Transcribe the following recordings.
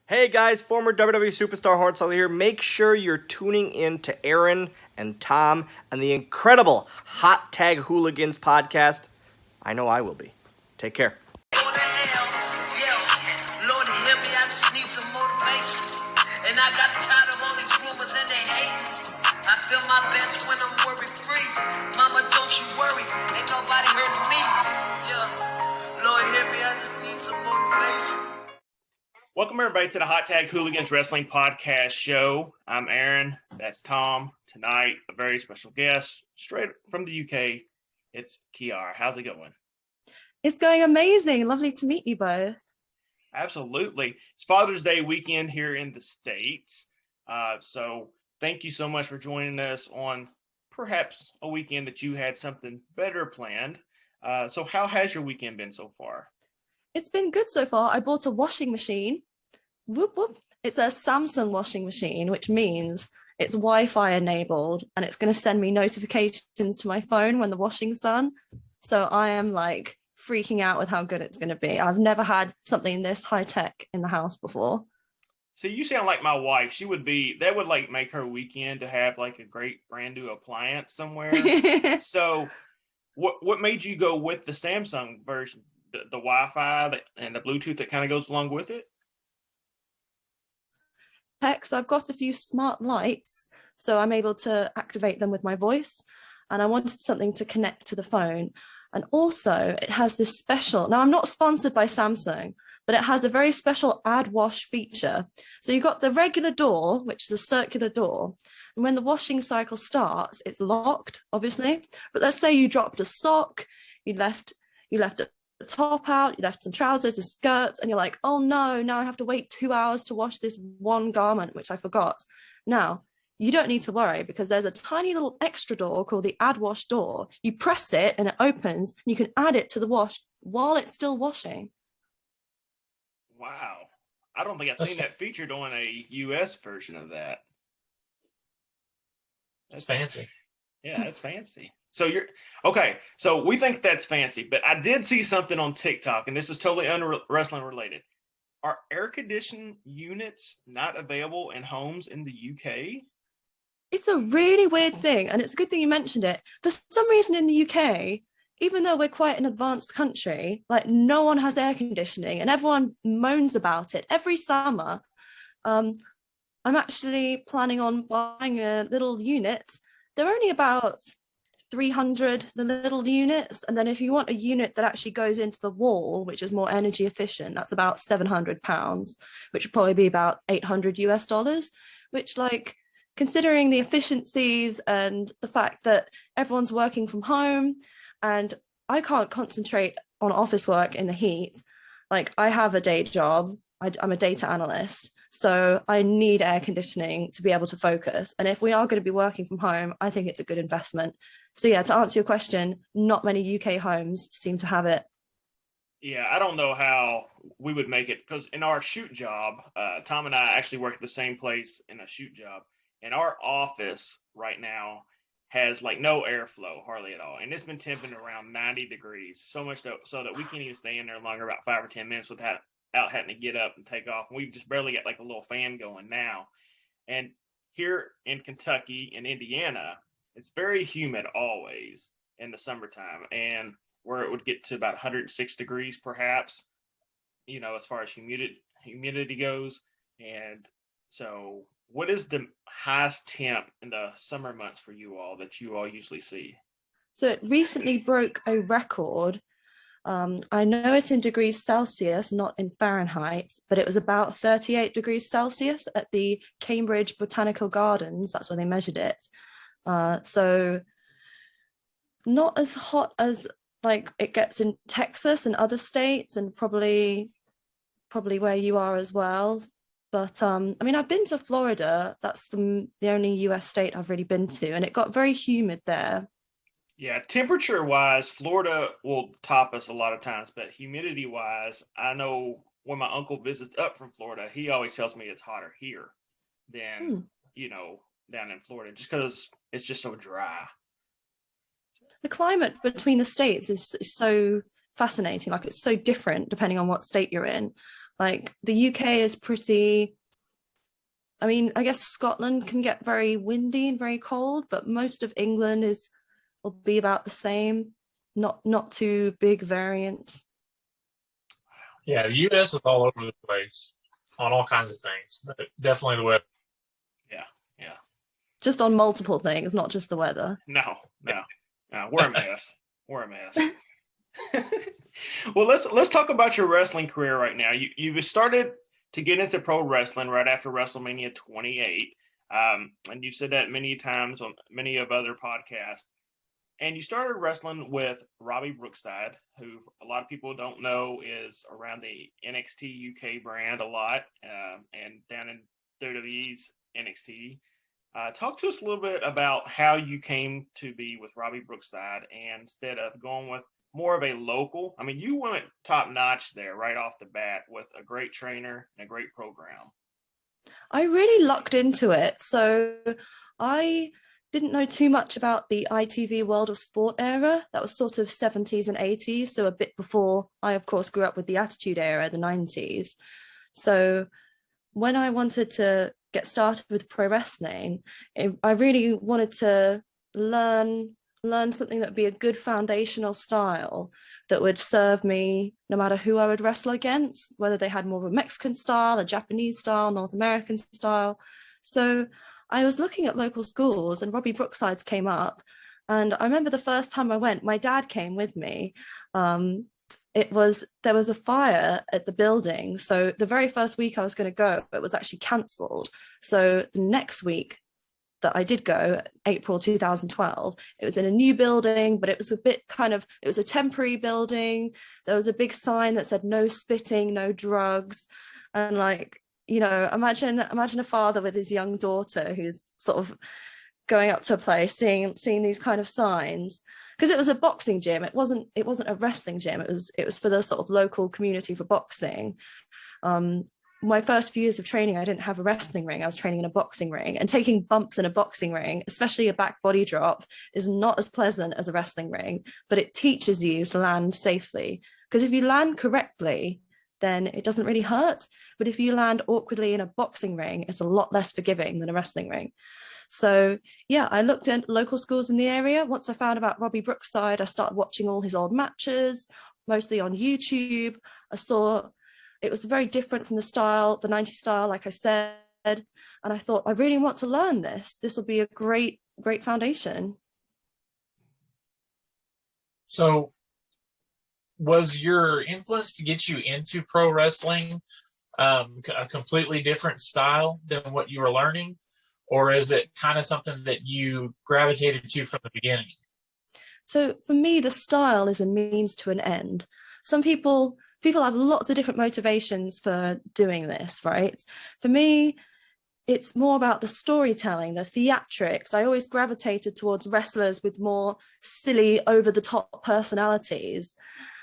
Hey guys, former WWE superstar Hornswoggle here. Make sure you're tuning in to Aaron and Tom and the incredible Hot Tag Hooligans podcast. I know I will be. Take care. Lord help me, I just need some motivation. And I got tired of all these rumors and they hating. I feel my best when I'm worry free. Mama, don't you worry, ain't nobody hurting me. Yeah, Lord help me, I just need some motivation. Welcome everybody to the Hot Tag Hooligans Wrestling Podcast Show. I'm Aaron, that's Tom. Tonight, a very special guest, straight from the UK. It's Kiara. How's it going? It's going amazing. Lovely to meet you both. Absolutely. It's Father's Day weekend here in the States. So thank you so much for joining us on perhaps a weekend that you had something better planned. So how has your weekend been so far? It's been good so far. I bought a washing machine. Whoop, whoop. It's a Samsung washing machine, which means it's Wi-Fi enabled and it's going to send me notifications to my phone when the washing's done. So I am like freaking out with how good it's going to be. I've never had something this high tech in the house before. See, you sound like my wife. That would like make her weekend to have like a great brand new appliance somewhere. So what made you go with the Samsung version? The Wi-Fi and the Bluetooth that kind of goes along with it? Tech, so I've got a few smart lights, so I'm able to activate them with my voice, and I wanted something to connect to the phone. And also it has this special, now I'm not sponsored by Samsung, but it has a very special add wash feature. So you've got the regular door, which is a circular door, and when the washing cycle starts, it's locked, obviously. But let's say you dropped a sock, you left the top out, you left some trousers, a skirt, and you're like, oh no, now I have to wait 2 hours to wash this one garment, which I forgot. Now, you don't need to worry because there's a tiny little extra door called the add wash door. You press it and it opens, and you can add it to the wash while it's still washing. Wow. I don't think I've seen that featured on a US version of that. That's fancy. Yeah, that's fancy. So so we think that's fancy, but I did see something on TikTok, and this is totally wrestling related. Are air conditioning units not available in homes in the UK? It's a really weird thing, and it's a good thing you mentioned it. For some reason in the UK, even though we're quite an advanced country, like no one has air conditioning and everyone moans about it every summer. I'm actually planning on buying a little unit. They're only about 300, the little units, and then if you want a unit that actually goes into the wall, which is more energy efficient, that's about £700, which would probably be about $800, which, like, considering the efficiencies and the fact that everyone's working from home and I can't concentrate on office work in the heat. Like, I have a day job, I'm a data analyst, so I need air conditioning to be able to focus. And if we are going to be working from home, I think it's a good investment. So yeah, to answer your question, not many UK homes seem to have it. Yeah, I don't know how we would make it, because in our shoot job, Tom and I actually work at the same place in a shoot job, and our office right now has like no airflow hardly at all, and it's been temping around 90 degrees, so much so that we can't even stay in there longer, about 5 or 10 minutes without having to get up and take off. We just barely got like a little fan going now. And here in Kentucky and Indiana, it's very humid always in the summertime, and where it would get to about 106 degrees perhaps, as far as humidity goes. And so what is the highest temp in the summer months for you all that you all usually see? So it recently broke a record. I know it's in degrees Celsius, not in Fahrenheit, but it was about 38 degrees Celsius at the Cambridge Botanical Gardens. That's where they measured it. So not as hot as like it gets in Texas and other states, and probably where you are as well. But I mean, I've been to Florida. That's the only US state I've really been to, and it got very humid there. Yeah, temperature wise, Florida will top us a lot of times, but humidity wise, I know when my uncle visits up from Florida, he always tells me it's hotter here than down in Florida, just because it's just so dry. The climate between the states is so fascinating. Like, it's so different depending on what state you're in. Like the UK is pretty, I mean, I guess Scotland can get very windy and very cold, but most of England will be about the same, not too big variance. Yeah, the U.S. is all over the place on all kinds of things, but definitely the weather. Yeah, yeah. Just on multiple things, not just the weather. No, we're a mess. We're a mess. Well, let's talk about your wrestling career right now. You started to get into pro wrestling right after WrestleMania 28, and you said that many times on many of other podcasts. And you started wrestling with Robbie Brookside, who a lot of people don't know is around the NXT UK brand a lot, and down in WWE's NXT. Talk to us a little bit about how you came to be with Robbie Brookside, and instead of going with more of a local, I mean, you went top notch there right off the bat with a great trainer and a great program. I really lucked into it. So I didn't know too much about the ITV World of Sport era. That was sort of 70s and 80s, so a bit before I, of course, grew up with the Attitude Era, the 90s. So when I wanted to get started with pro wrestling, I really wanted to learn something that would be a good foundational style that would serve me no matter who I would wrestle against, whether they had more of a Mexican style, a Japanese style, North American style. So I was looking at local schools and Robbie Brookside's came up. And I remember the first time I went, my dad came with me. There was a fire at the building. So the very first week I was going to go, it was actually cancelled. So the next week that I did go, April 2012, it was in a new building, but it was it was a temporary building. There was a big sign that said no spitting, no drugs. And like, you know, imagine a father with his young daughter who's sort of going up to a place, seeing these kind of signs, because it was a boxing gym. It wasn't a wrestling gym. It was for the sort of local community for boxing. My first few years of training, I didn't have a wrestling ring. I was training in a boxing ring, and taking bumps in a boxing ring, especially a back body drop, is not as pleasant as a wrestling ring, but it teaches you to land safely. Because if you land correctly, then it doesn't really hurt. But if you land awkwardly in a boxing ring, it's a lot less forgiving than a wrestling ring. So yeah, I looked at local schools in the area. Once I found about Robbie Brookside, I started watching all his old matches, mostly on YouTube. I saw it was very different from the 90s style, like I said. And I thought, I really want to learn this. This will be a great foundation. So was your influence to get you into pro wrestling a completely different style than what you were learning? Or is it kind of something that you gravitated to from the beginning? So for me, the style is a means to an end. Some people have lots of different motivations for doing this, right? For me, it's more about the storytelling, the theatrics. I always gravitated towards wrestlers with more silly, over-the-top personalities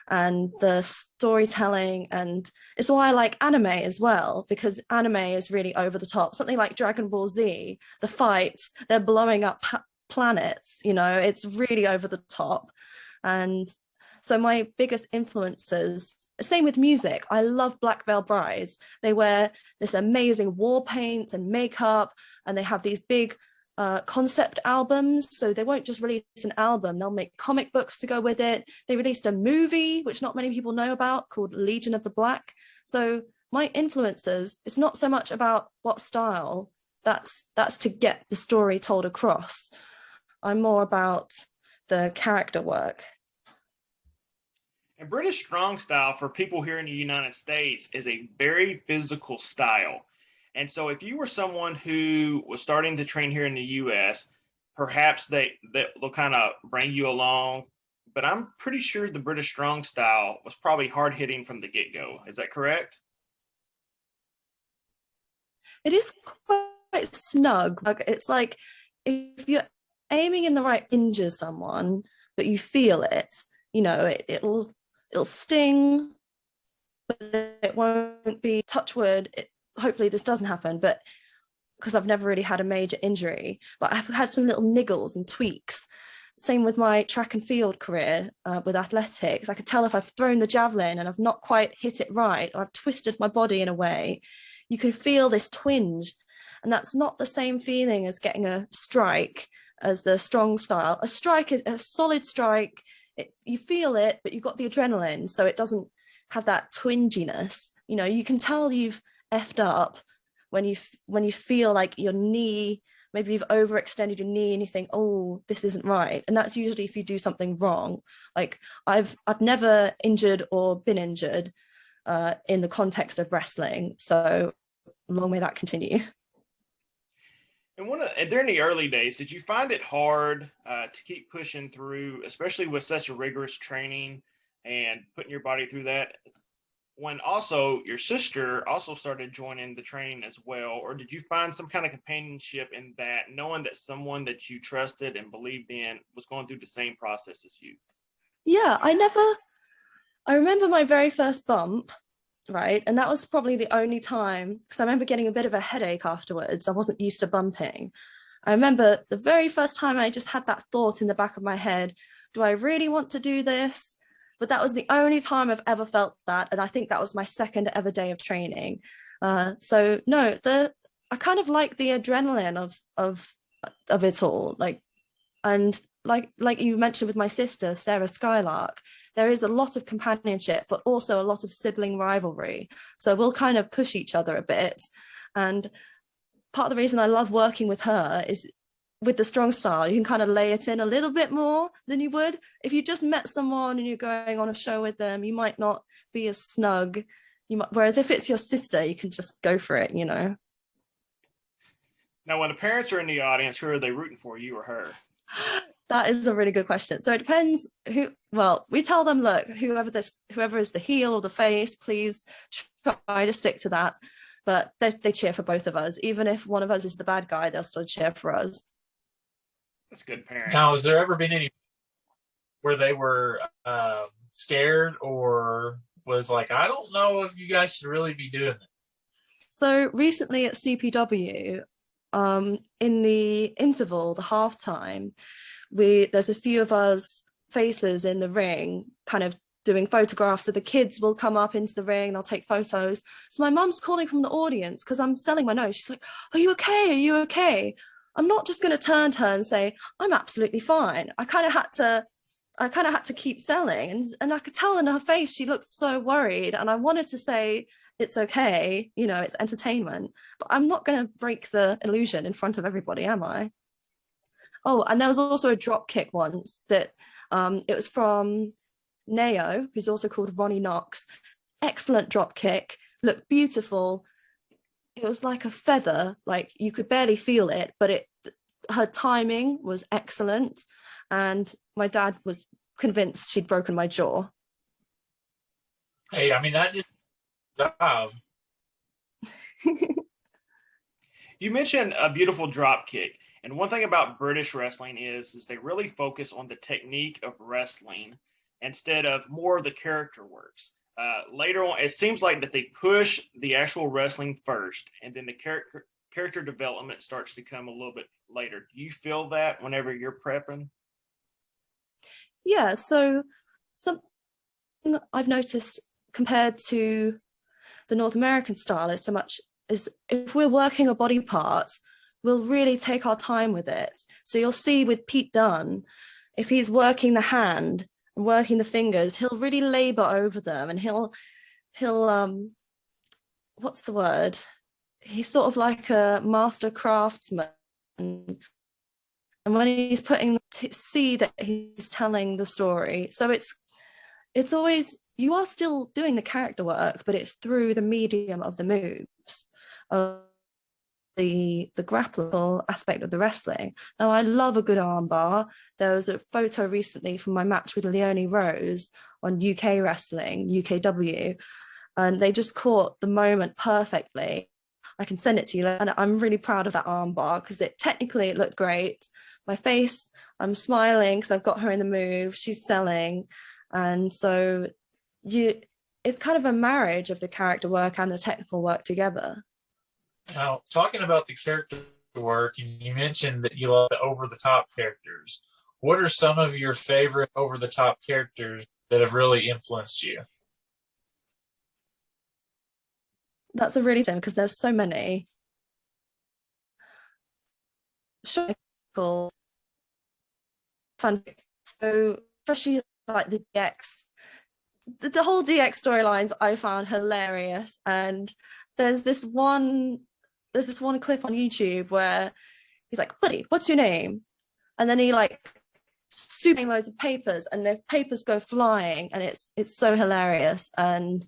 and the storytelling. And it's why I like anime as well, because anime is really over the top. Something like Dragon Ball Z, the fights, they're blowing up planets, you know, it's really over the top. And so my biggest influences, same with music. I love Black Veil Brides. They wear this amazing war paint and makeup, and they have these big concept albums. So they won't just release an album, they'll make comic books to go with it. They released a movie, which not many people know about, called Legion of the Black. So my influences, it's not so much about what style, that's to get the story told across. I'm more about the character work. And British strong style for people here in the United States is a very physical style. And so if you were someone who was starting to train here in the US, perhaps they'll kind of bring you along. But I'm pretty sure the British strong style was probably hard hitting from the get-go. Is that correct? It is quite snug. It's like if you're aiming in the right, injure someone, but you feel it, you know, it'll sting, but it won't be, touch wood. Hopefully this doesn't happen, but because I've never really had a major injury, but I've had some little niggles and tweaks. Same with my track and field career with athletics. I could tell if I've thrown the javelin and I've not quite hit it right, or I've twisted my body in a way. You can feel this twinge, and that's not the same feeling as getting a strike as the strong style. A strike is a solid strike. You feel it, but you've got the adrenaline, so it doesn't have that twinginess. You know, you can tell you've effed up when you feel like your knee, maybe you've overextended your knee and you think, oh, this isn't right. And that's usually if you do something wrong. Like I've never injured or been injured in the context of wrestling. So long may that continue. And during the early days, did you find it hard to keep pushing through, especially with such a rigorous training and putting your body through that? When also your sister also started joining the training as well, or did you find some kind of companionship in that, knowing that someone that you trusted and believed in was going through the same process as you? Yeah, I remember my very first bump, right? And that was probably the only time, because I remember getting a bit of a headache afterwards. I wasn't used to bumping. I remember the very first time I just had that thought in the back of my head, do I really want to do this? But that was the only time I've ever felt that. And I think that was my second ever day of training. So no, I kind of like the adrenaline of it all. And like you mentioned with my sister, Sarah Skylark, there is a lot of companionship, but also a lot of sibling rivalry. So we'll kind of push each other a bit. And part of the reason I love working with her is with the strong style, you can kind of lay it in a little bit more than you would. If you just met someone and you're going on a show with them, you might not be as snug. Whereas if it's your sister, you can just go for it, you know. Now, when the parents are in the audience, who are they rooting for, you or her? That is a really good question. So it depends who. Well, we tell them, look, whoever is the heel or the face, please try to stick to that. But they cheer for both of us. Even if one of us is the bad guy, they'll still cheer for us. That's good parents. Now, has there ever been any where they were scared or was like, I don't know if you guys should really be doing it? So recently at CPW, in the interval, the halftime, there's a few of us faces in the ring kind of doing photographs. So the kids will come up into the ring, they'll take photos. So my mum's calling from the audience because I'm selling my nose. She's like, are you okay? Are you okay? I'm not just going to turn to her and say, I'm absolutely fine. I kind of had to keep selling. And I could tell in her face, she looked so worried. And I wanted to say, it's okay, you know, it's entertainment. But I'm not going to break the illusion in front of everybody, am I? Oh, and there was also a drop kick once that it was from Neo, who's also called Ronnie Knox. Excellent drop kick, looked beautiful. It was like a feather, like you could barely feel it, but her timing was excellent. And my dad was convinced she'd broken my jaw. Hey, I mean, that just job. You mentioned a beautiful drop kick. And one thing about British wrestling is they really focus on the technique of wrestling instead of more of the character works. Later on, it seems like that they push the actual wrestling first, and then the character development starts to come a little bit later. Do you feel that whenever you're prepping? Yeah, so something I've noticed compared to the North American style is so much is if we're working a body part, we'll really take our time with it. So you'll see with Pete Dunne, if he's working the hand and working the fingers, he'll really labor over them, and he'll what's the word? He's sort of like a master craftsman. And when he's putting, see that he's telling the story. So it's always, you are still doing the character work, but it's through the medium of the moves, of the grapple aspect of the wrestling. Now, I love a good armbar. There was a photo recently from my match with Leonie Rose on UK Wrestling, UKW, and they just caught the moment perfectly. I can send it to you, and I'm really proud of that armbar because it looked great. My face, I'm smiling because I've got her in the move. She's selling, and so it's kind of a marriage of the character work and the technical work together. Now, talking about the character work, and you mentioned that you love the over-the-top characters. what are some of your favorite over-the-top characters that have really influenced you? That's a really thing because there's so many. Sure, cool. Fun. So especially like the DX, the whole DX storylines I found hilarious. And there's this one clip on YouTube where he's like, "Buddy, what's your name?" And then he like shooting loads of papers, and the papers go flying, and it's so hilarious. And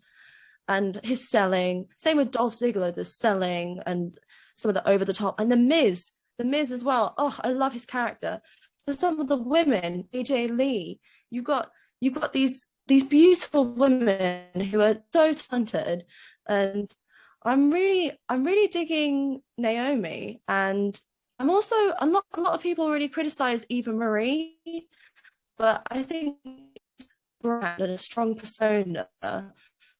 his selling, same with Dolph Ziggler, the selling and some of the over the top, and the Miz as well. Oh, I love his character. For some of the women, AJ Lee, you've got these beautiful women who are so talented, and I'm really digging Naomi. And I'm also a lot of people really criticize Eva Marie, but I think brand and a strong persona,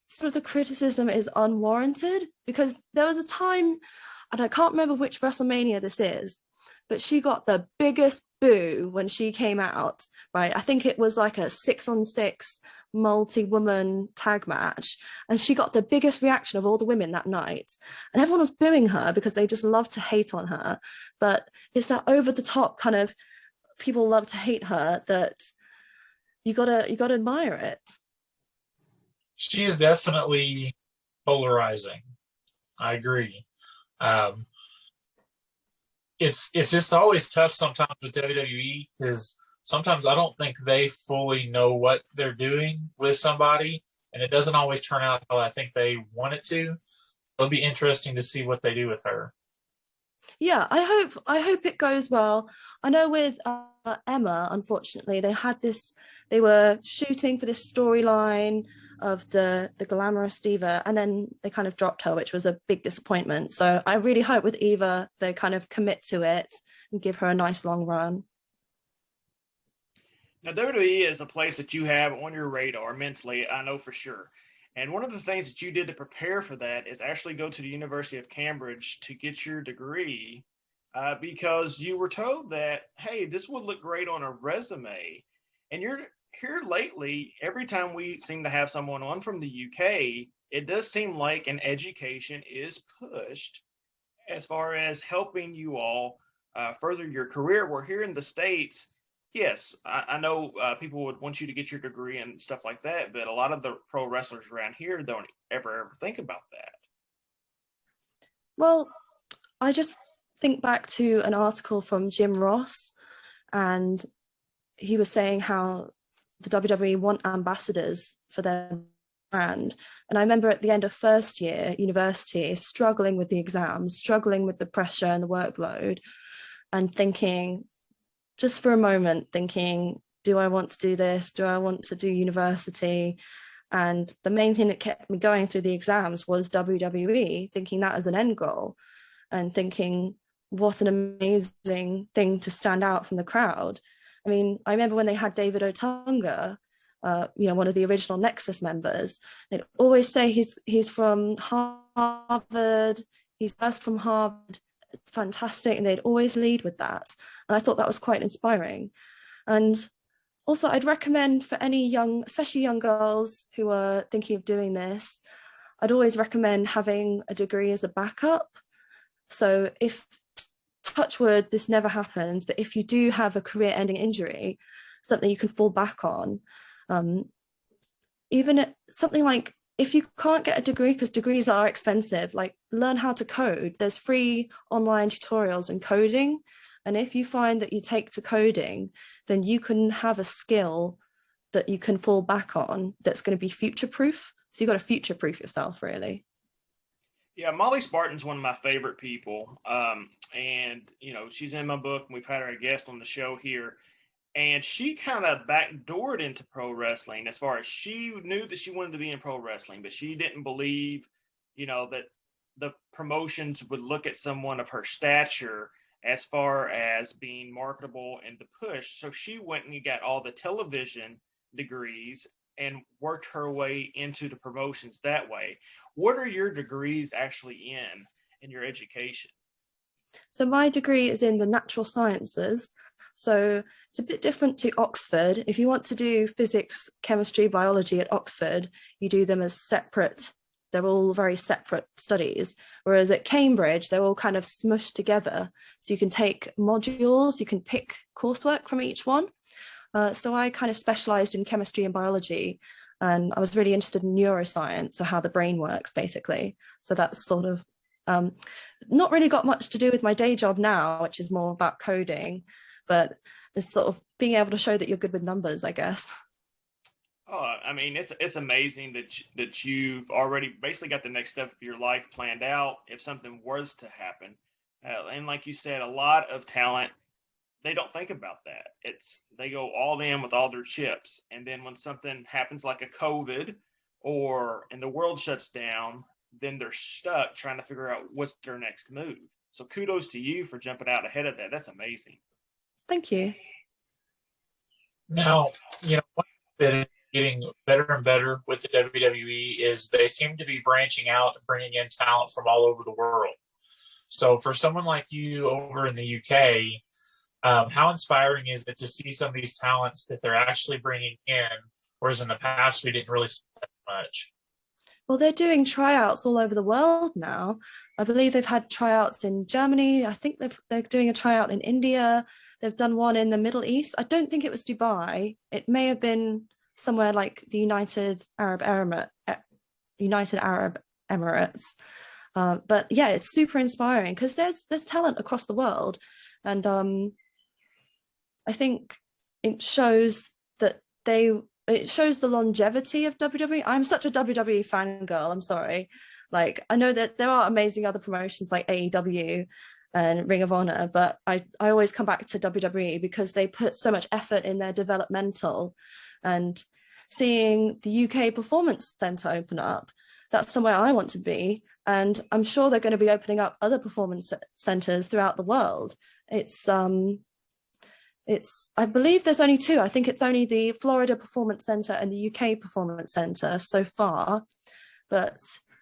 sort of the criticism is unwarranted, because there was a time, and I can't remember which WrestleMania this is, but she got the biggest boo when she came out, right? I think it was like a 6-on-6 multi-woman tag match, and she got the biggest reaction of all the women that night, and everyone was booing her because they just love to hate on her. But it's that over the top kind of, people love to hate her, that you gotta admire it. She is definitely polarizing. I agree. It's just always tough sometimes with WWE, because sometimes I don't think they fully know what they're doing with somebody, and it doesn't always turn out how I think they want it to. It'll be interesting to see what they do with her. Yeah, I hope it goes well. I know with Emma, unfortunately, they were shooting for this storyline of the glamorous diva, and then they kind of dropped her, which was a big disappointment. So I really hope with Eva they kind of commit to it and give her a nice long run. Now, WWE is a place that you have on your radar mentally, I know for sure. And one of the things that you did to prepare for that is actually go to the University of Cambridge to get your degree, because you were told that, hey, this would look great on a resume. And you're here lately, every time we seem to have someone on from the UK, it does seem like an education is pushed as far as helping you all further your career. We're here in the States. Yes, I know people would want you to get your degree and stuff like that, but a lot of the pro wrestlers around here don't ever think about that. Well, I just think back to an article from Jim Ross, and he was saying how the WWE want ambassadors for their brand. And I remember at the end of first year university, struggling with the exams, struggling with the pressure and the workload, and thinking, just for a moment, thinking, do I want to do this? Do I want to do university? And the main thing that kept me going through the exams was WWE, thinking that as an end goal, and thinking, what an amazing thing to stand out from the crowd. I mean, I remember when they had David Otunga, one of the original Nexus members, they'd always say he's from Harvard, he's first from Harvard, fantastic, and they'd always lead with that. And I thought that was quite inspiring. And also, I'd recommend for any young, especially young girls who are thinking of doing this, I'd always recommend having a degree as a backup. So if, touch wood, this never happens, but if you do have a career-ending injury, something you can fall back on, even something like, if you can't get a degree, because degrees are expensive, like learn how to code. There's free online tutorials in coding. And if you find that you take to coding, then you can have a skill that you can fall back on that's going to be future-proof. So you've got to future-proof yourself, really. Yeah, Molly Spartan's one of my favorite people. And, she's in my book, and we've had her a guest on the show here. And she kind of backdoored into pro wrestling, as far as she knew that she wanted to be in pro wrestling, but she didn't believe, that the promotions would look at someone of her stature as far as being marketable and the push. So she went and got all the television degrees and worked her way into the promotions that way. What are your degrees actually in your education? So my degree is in the natural sciences. So it's a bit different to Oxford. If you want to do physics, chemistry, biology at Oxford, you do them as separate. They're all very separate studies. Whereas at Cambridge, they're all kind of smushed together. So you can take modules, you can pick coursework from each one. So I kind of specialized in chemistry and biology, and I was really interested in neuroscience, so how the brain works, basically. So that's sort of not really got much to do with my day job now, which is more about coding, but it's sort of being able to show that you're good with numbers, I guess. Oh, I mean, it's amazing that you've already basically got the next step of your life planned out if something was to happen. And like you said, a lot of talent, they don't think about that. They go all in with all their chips, and then when something happens like a COVID and the world shuts down, then they're stuck trying to figure out what's their next move. So kudos to you for jumping out ahead of that. That's amazing. Thank you. Now, one that is getting better and better with the WWE is they seem to be branching out and bringing in talent from all over the world. So for someone like you over in the UK, how inspiring is it to see some of these talents that they're actually bringing in, whereas in the past we didn't really see that much? Well, they're doing tryouts all over the world now. I believe they've had tryouts in Germany. I think they're doing a tryout in India. They've done one in the Middle East. I don't think it was Dubai. It may have been somewhere like the United Arab Emirates. But yeah, it's super inspiring because there's talent across the world, and I think it shows that it shows the longevity of WWE. I'm such a WWE fangirl, I'm sorry. Like, I know that there are amazing other promotions like AEW and Ring of Honor, but I always come back to WWE because they put so much effort in their developmental, and seeing the UK Performance Centre open up, that's somewhere I want to be. And I'm sure they're going to be opening up other performance centres throughout the world. I believe there's only two. I think it's only the Florida Performance Centre and the UK Performance Centre so far, but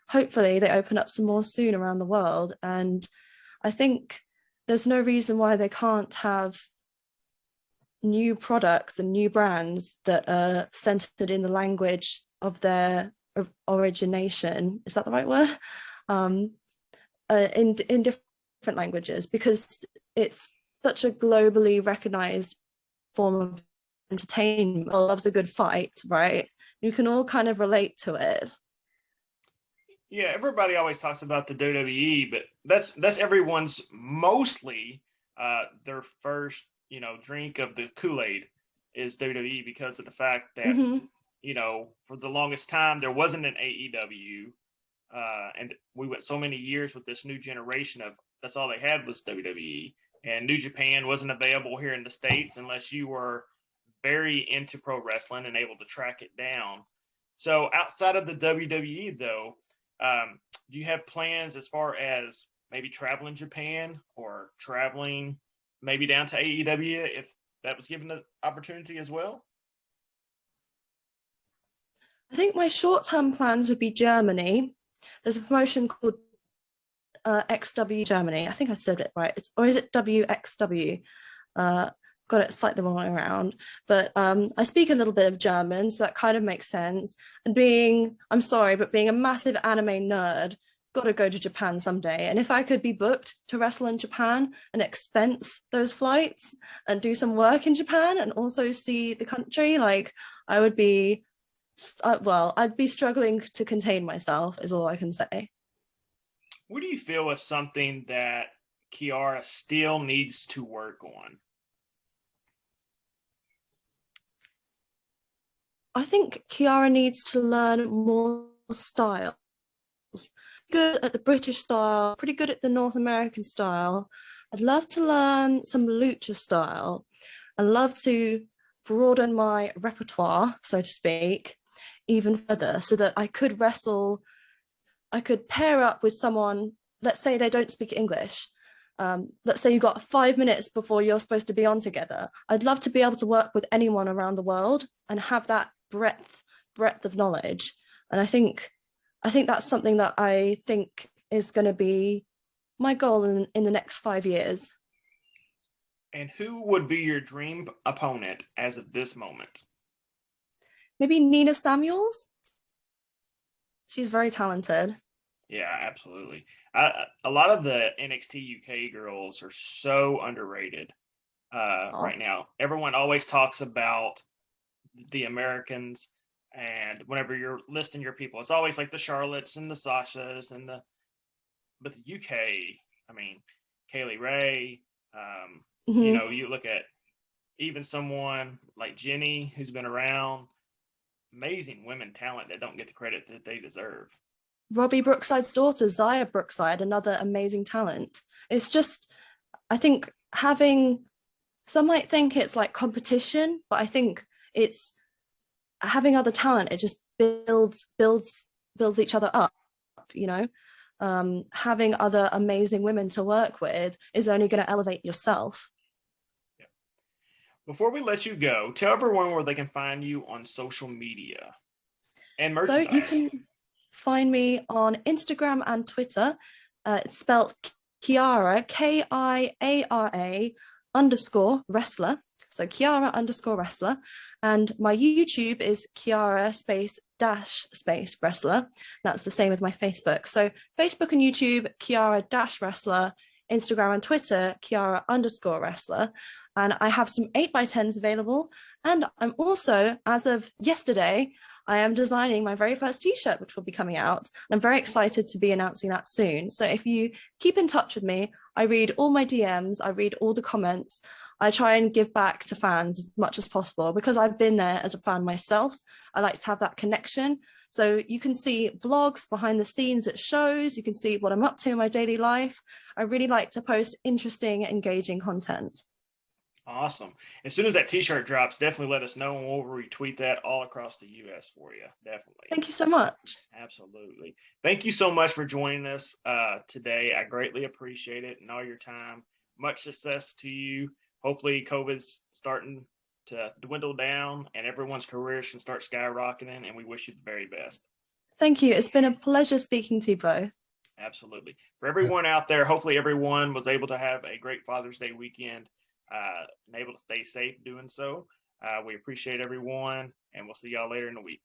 hopefully they open up some more soon around the world. And I think there's no reason why they can't have new products and new brands that are centered in the language of their origination. Is that the right word? In different languages, because it's such a globally recognized form of entertainment. Loves a good fight, right? You can all kind of relate to it. Yeah, everybody always talks about the WWE, but that's everyone's mostly their first, drink of the Kool-Aid is WWE, because of the fact that, for the longest time there wasn't an AEW, and we went so many years with this new generation of that's all they had was WWE. And New Japan wasn't available here in the States unless you were very into pro wrestling and able to track it down. So outside of the WWE, though, do you have plans as far as maybe traveling Japan or traveling maybe down to AEW if that was given the opportunity as well? I think my short-term plans would be Germany. There's a promotion called XW Germany. I think I said it right. Or is it WXW? Got it slightly the wrong way around. But I speak a little bit of German, so that kind of makes sense. And being a massive anime nerd, got to go to Japan someday. And if I could be booked to wrestle in Japan and expense those flights and do some work in Japan and also see the country, like, I would be, I'd be struggling to contain myself, is all I can say. What do you feel is something that Kiara still needs to work on? I think Kiara needs to learn more styles. Good at the British style, pretty good at the North American style. I'd love to learn some lucha style. I'd love to broaden my repertoire, so to speak, even further, so that I could wrestle. I could pair up with someone, let's say they don't speak English. Let's say you've got 5 minutes before you're supposed to be on together. I'd love to be able to work with anyone around the world and have that breadth of knowledge. And I think that's something that I think is going to be my goal in the next 5 years. And who would be your dream opponent as of this moment? Maybe Nina Samuels. She's very talented. Yeah, absolutely. A lot of the NXT UK girls are so underrated right now. Everyone always talks about the Americans, and whenever you're listing your people, it's always like the Charlottes and the Sashas but the UK. I mean, Kaylee Ray. Mhm. You look at even someone like Jenny, who's been around. Amazing women talent that don't get the credit that they deserve. Robbie Brookside's daughter, Zaya Brookside, another amazing talent. It's just, I think some might think it's like competition, but I think it's having other talent. It just builds each other up, you know. Having other amazing women to work with is only going to elevate yourself. Yeah. Before we let you go, tell everyone where they can find you on social media and merchandise. So you can find me on Instagram and Twitter. It's spelled Kiara, Kiara _wrestler. So Kiara _wrestler. And my YouTube is Kiara space wrestler. That's the same with my Facebook. So Facebook and YouTube, Kiara wrestler. Instagram and Twitter, Kiara _wrestler. And I have some 8x10s available. And I'm also, as of yesterday, I am designing my very first t-shirt, which will be coming out. I'm very excited to be announcing that soon. So if you keep in touch with me, I read all my DMs, I read all the comments. I try and give back to fans as much as possible because I've been there as a fan myself. I like to have that connection. So you can see vlogs behind the scenes at shows. You can see what I'm up to in my daily life. I really like to post interesting, engaging content. Awesome. As soon as that t-shirt drops, definitely let us know and we'll retweet that all across the US for you. Definitely. Thank you so much. Absolutely. Thank you so much for joining us today. I greatly appreciate it and all your time. Much success to you. Hopefully COVID's starting to dwindle down and everyone's careers can start skyrocketing, and we wish you the very best. Thank you. It's been a pleasure speaking to you both. Absolutely. For everyone out there, hopefully everyone was able to have a great Father's Day weekend. And able to stay safe doing so. We appreciate everyone, and we'll see y'all later in the week.